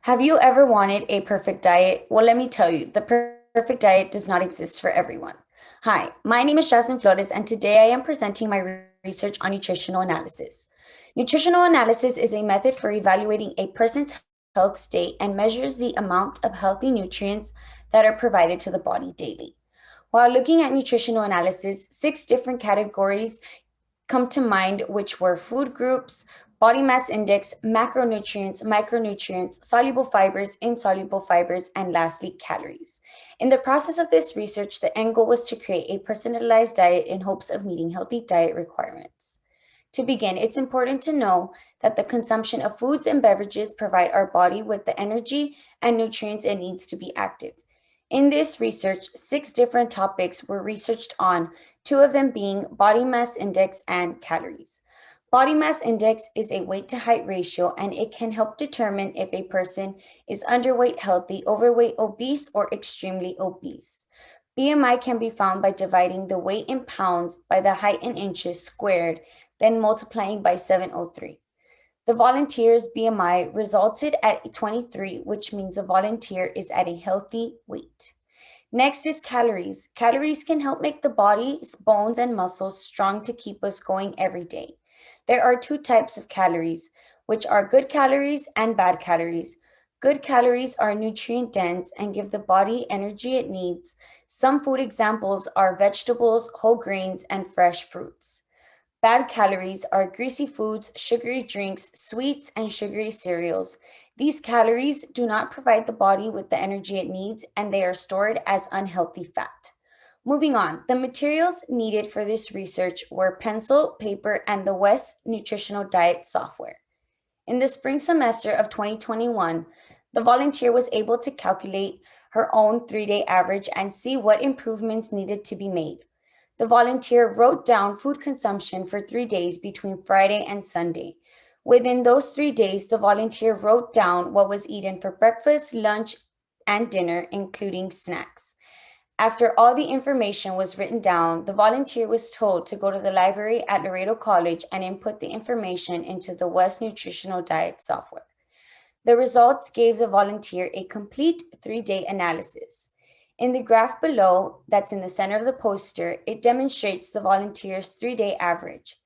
Have you ever wanted a perfect diet? Well, let me tell you, the perfect diet does not exist for everyone. Hi, my name is Jazlyn Flores, and today I am presenting my research on nutritional analysis. Nutritional analysis is a method for evaluating a person's health state and measures the amount of healthy nutrients that are provided to the body daily. While looking at nutritional analysis, six different categories come to mind, which were food groups, body mass index, macronutrients, micronutrients, soluble fibers, insoluble fibers, and lastly, calories. In the process of this research, the end goal was to create a personalized diet in hopes of meeting healthy diet requirements. To begin, it's important to know that the consumption of foods and beverages provide our body with the energy and nutrients it needs to be active. In this research, six different topics were researched on, two of them being body mass index and calories. Body mass index is a weight to height ratio, and it can help determine if a person is underweight, healthy, overweight, obese, or extremely obese. BMI can be found by dividing the weight in pounds by the height in inches squared, then multiplying by 703. The volunteer's BMI resulted at 23, which means the volunteer is at a healthy weight. Next is calories. Calories can help make the body's bones and muscles strong to keep us going every day. There are two types of calories, which are good calories and bad calories. Good calories are nutrient dense and give the body energy it needs. Some food examples are vegetables, whole grains, and fresh fruits. Bad calories are greasy foods, sugary drinks, sweets, and sugary cereals. These calories do not provide the body with the energy it needs, and they are stored as unhealthy fat. Moving on, the materials needed for this research were pencil, paper, and the West Nutritional Diet software. In the spring semester of 2021, the volunteer was able to calculate her own 3 day average and see what improvements needed to be made. The volunteer wrote down food consumption for 3 days between Friday and Sunday. Within those 3 days, the volunteer wrote down what was eaten for breakfast, lunch, and dinner, including snacks. After all the information was written down, the volunteer was told to go to the library at Laredo College and input the information into the West Nutritional Diet software. The results gave the volunteer a complete 3 day analysis. In the graph below, that's in the center of the poster, it demonstrates the volunteer's 3 day average.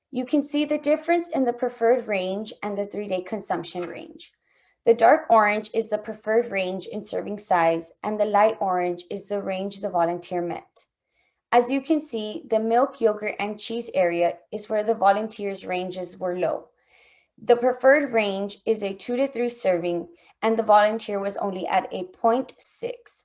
You can see the difference in the preferred range and the 3 day consumption range. The dark orange is the preferred range in serving size, and the light orange is the range the volunteer met. As you can see, the milk, yogurt, and cheese area is where the volunteer's ranges were low. The preferred range is a 2 to 3 serving, and the volunteer was only at a 0.6.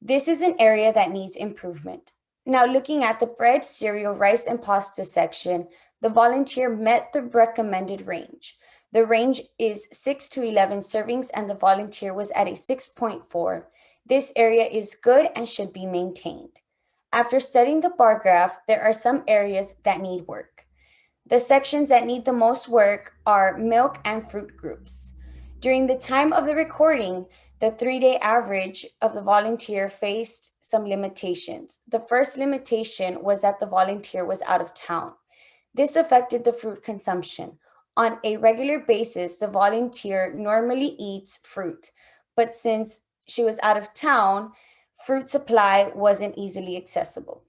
This is an area that needs improvement. Now, looking at the bread, cereal, rice, and pasta section, the volunteer met the recommended range. The range is 6 to 11 servings, and the volunteer was at a 6.4. This area is good and should be maintained. After studying the bar graph, there are some areas that need work. The sections that need the most work are milk and fruit groups. During the time of the recording, the 3 day average of the volunteer faced some limitations. The first limitation was that the volunteer was out of town. This affected the fruit consumption. On a regular basis, the volunteer normally eats fruit, but since she was out of town, fruit supply wasn't easily accessible.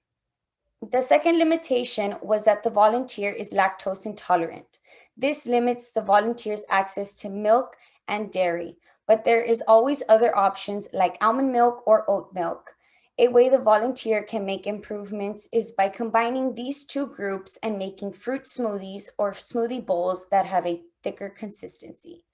The second limitation was that the volunteer is lactose intolerant. This limits the volunteer's access to milk and dairy, but there is always other options like almond milk or oat milk. A way the volunteer can make improvements is by combining these two groups and making fruit smoothies or smoothie bowls that have a thicker consistency.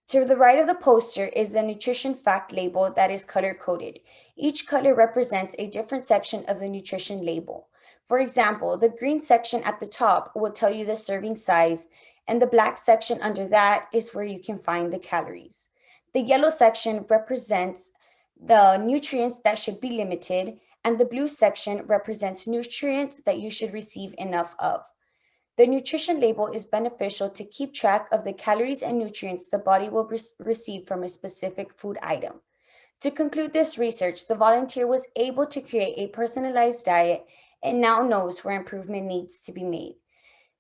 To the right of the poster is the nutrition fact label that is color coded. Each color represents a different section of the nutrition label. For example, the green section at the top will tell you the serving size, and the black section under that is where you can find the calories. The yellow section represents the nutrients that should be limited, and the blue section represents nutrients that you should receive enough of. The nutrition label is beneficial to keep track of the calories and nutrients the body will receive from a specific food item. To conclude this research, the volunteer was able to create a personalized diet and now knows where improvement needs to be made.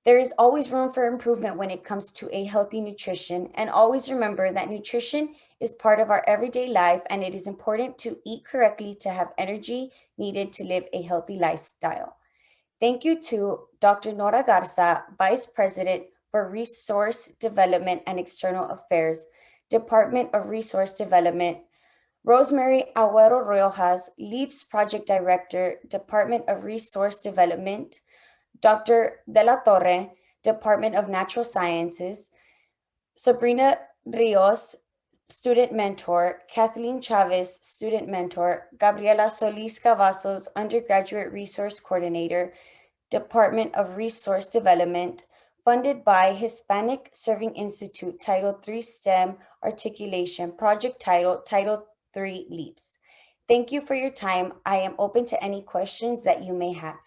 There is always room for improvement when it comes to a healthy nutrition, and always remember that nutrition is part of our everyday life, and it is important to eat correctly to have energy needed to live a healthy lifestyle. Thank you to Dr. Nora Garza, Vice President for Resource Development and External Affairs, Department of Resource Development, Rosemary Agüero Rojas, LEAPS Project Director, Department of Resource Development, Dr. De La Torre, Department of Natural Sciences, Sabrina Rios, Student Mentor, Kathleen Chavez, Student Mentor, Gabriela Solis Cavazos, Undergraduate Resource Coordinator, Department of Resource Development, funded by Hispanic Serving Institute, Title III STEM Articulation, Project Title III LEAPS. Thank you for your time. I am open to any questions that you may have.